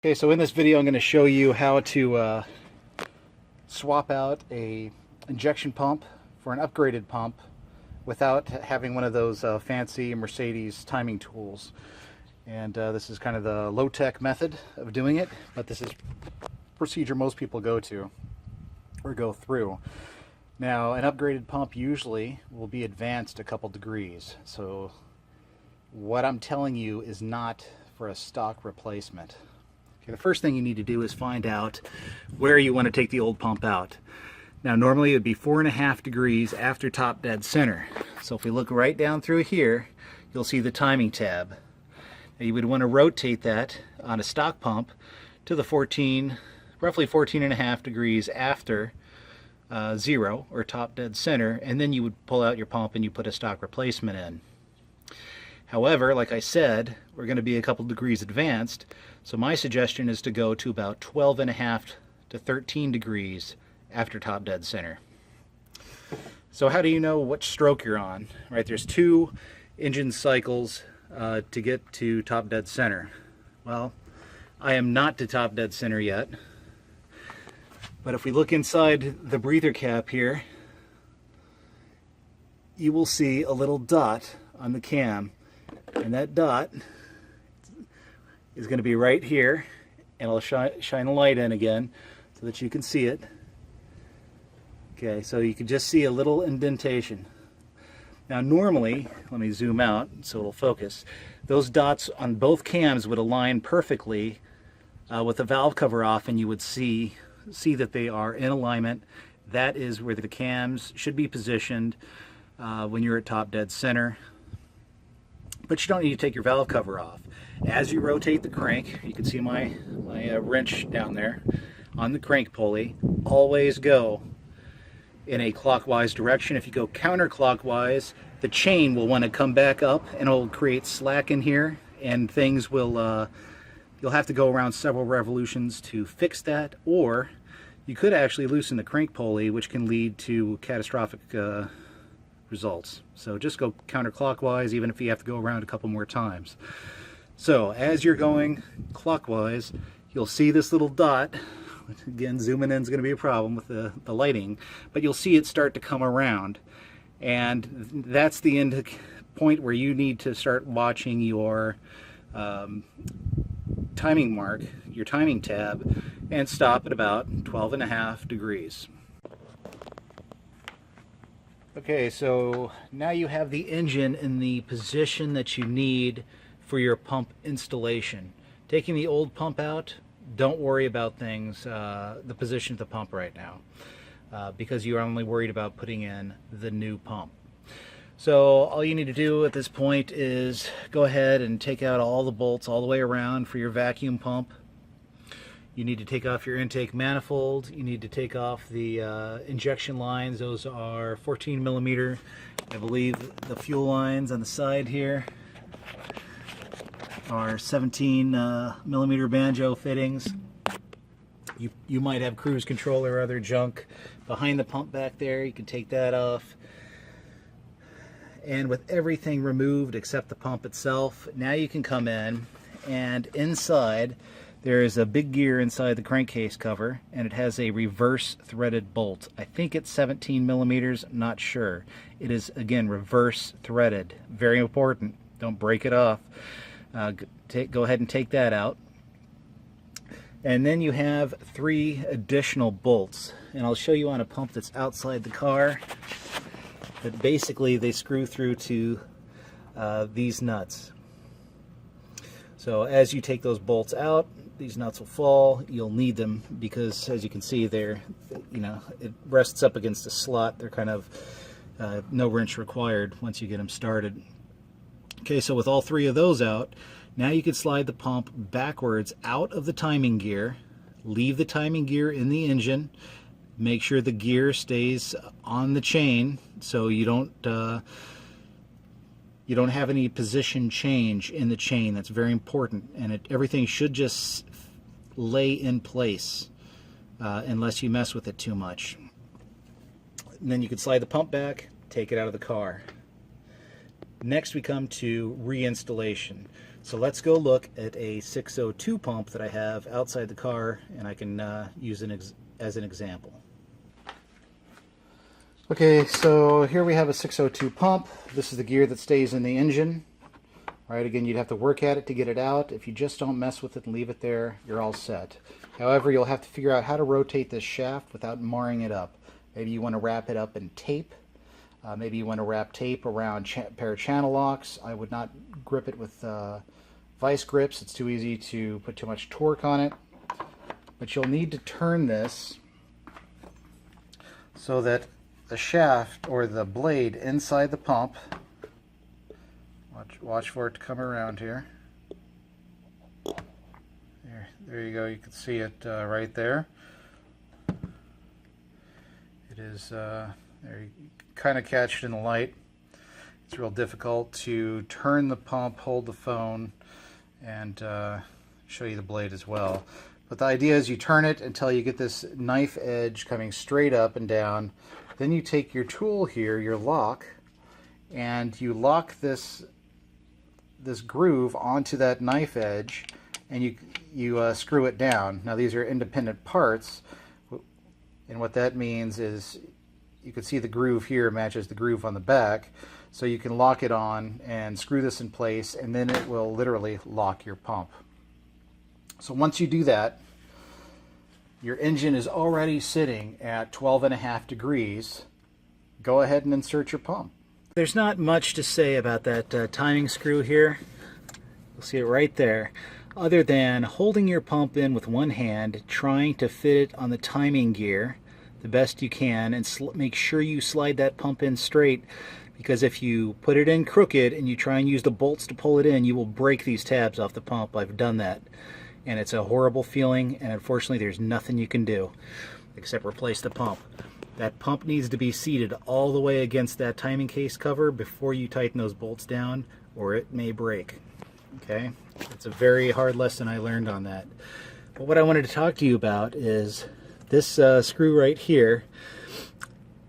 Okay, so in this video I'm going to show you how to swap out a injection pump for an upgraded pump without having one of those fancy Mercedes timing tools. And this is kind of the low-tech method of doing it, but this is procedure most people go to or go through. Now, an upgraded pump usually will be advanced a couple degrees, so what I'm telling you is not for a stock replacement. Okay, the first thing you need to do is find out where you want to take the old pump out. Now, normally it would be 4.5 degrees after top dead center. So if we look right down through here, you'll see the timing tab. Now, you would want to rotate that on a stock pump to the roughly 14.5 degrees after zero, or top dead center, and then you would pull out your pump and you put a stock replacement in. However, like I said, we're going to be a couple degrees advanced, so my suggestion is to go to about 12.5 to 13 degrees after top dead center. So how do you know which stroke you're on? Right, there's 2 engine cycles to get to top dead center. Well, I am not to top dead center yet, but if we look inside the breather cap here, you will see a little dot on the cam. And that dot is going to be right here, and I'll shine a light in again so that you can see it. Okay, so you can just see a little indentation. Now normally, let me zoom out so it'll focus, those dots on both cams would align perfectly with the valve cover off, and you would see that they are in alignment. That is where the cams should be positioned when you're at top dead center. But you don't need to take your valve cover off. As you rotate the crank, you can see my wrench down there on the crank pulley. Always go in a clockwise direction. If you go counterclockwise, the chain will want to come back up and it'll create slack in here, and things will, you'll have to go around several revolutions to fix that, or you could actually loosen the crank pulley, which can lead to catastrophic results. So just go counterclockwise, even if you have to go around a couple more times. So as you're going clockwise, you'll see this little dot. Again, zooming in is going to be a problem with the lighting, but you'll see it start to come around, and that's the end point where you need to start watching your timing mark, your timing tab, and stop at about 12.5 degrees. Okay, so now you have the engine in the position that you need for your pump installation. Taking the old pump out, don't worry about the position of the pump right now, because you're only worried about putting in the new pump. So all you need to do at this point is go ahead and take out all the bolts all the way around for your vacuum pump. You need to take off your intake manifold. You need to take off the injection lines. Those are 14 millimeter. I believe the fuel lines on the side here are 17 millimeter banjo fittings. You might have cruise control or other junk behind the pump back there. You can take that off. And with everything removed except the pump itself, now you can come in, and inside there is a big gear inside the crankcase cover, and it has a reverse threaded bolt. I think it's 17 millimeters, not sure. It is, again, reverse threaded. Very important. Don't break it off. Go ahead and take that out. And then you have 3 additional bolts, and I'll show you on a pump that's outside the car. But basically they screw through to these nuts. So as you take those bolts out, these nuts will fall. You'll need them because, as you can see, it rests up against a slot. They're kind of no wrench required once you get them started. Okay, so with all 3 of those out, now you can slide the pump backwards out of the timing gear, leave the timing gear in the engine, make sure the gear stays on the chain so you don't have any position change in the chain. That's very important, and everything should just lay in place unless you mess with it too much. And then you can slide the pump back, take it out of the car. Next we come to reinstallation. So let's go look at a 602 pump that I have outside the car, and I can use as an example. Okay, so here we have a 602 pump. This is the gear that stays in the engine. All right, again, you'd have to work at it to get it out. If you just don't mess with it and leave it there, you're all set. However, you'll have to figure out how to rotate this shaft without marring it up. Maybe you want to wrap it up in tape. Maybe you want to wrap tape around a pair of channel locks. I would not grip it with vice grips. It's too easy to put too much torque on it. But you'll need to turn this so that the shaft or the blade inside the pump, watch for it to come around here. There you go, you can see it right there. It is, there, you kind of catch it in the light. It's real difficult to turn the pump, hold the phone, and show you the blade as well. But the idea is you turn it until you get this knife edge coming straight up and down. Then you take your tool here, your lock, and you lock this groove onto that knife edge, and you screw it down. Now these are independent parts, and what that means is you can see the groove here matches the groove on the back, so you can lock it on and screw this in place, and then it will literally lock your pump. So once you do that, your engine is already sitting at 12.5 degrees. Go ahead and insert your pump. There's not much to say about that timing screw here. You'll see it right there. Other than holding your pump in with one hand, trying to fit it on the timing gear the best you can, and make sure you slide that pump in straight, because if you put it in crooked and you try and use the bolts to pull it in, you will break these tabs off the pump. I've done that, and it's a horrible feeling, and unfortunately there's nothing you can do except replace the pump. That pump needs to be seated all the way against that timing case cover before you tighten those bolts down, or it may break. Okay, it's a very hard lesson I learned on that. But what I wanted to talk to you about is this screw right here.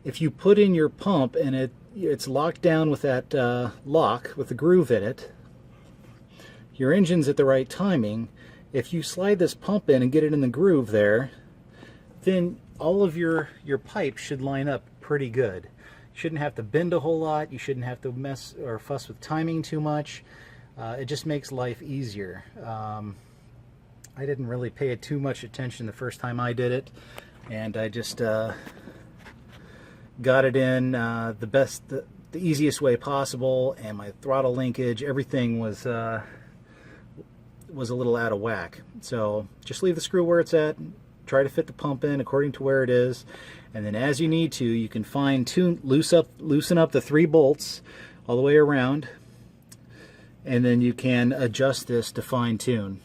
If you put in your pump and it's locked down with that lock with the groove in it, your engine's at the right timing. If you slide this pump in and get it in the groove there, then all of your pipes should line up pretty good. You shouldn't have to bend a whole lot. You shouldn't have to mess or fuss with timing too much. It just makes life easier. I didn't really pay it too much attention the first time I did it, and I just got it in the easiest way possible, and my throttle linkage, everything was a little out of whack. So just leave the screw where it's at. Try to fit the pump in according to where it is, and then as you need to, you can loosen up the 3 bolts all the way around, and then you can adjust this to fine tune.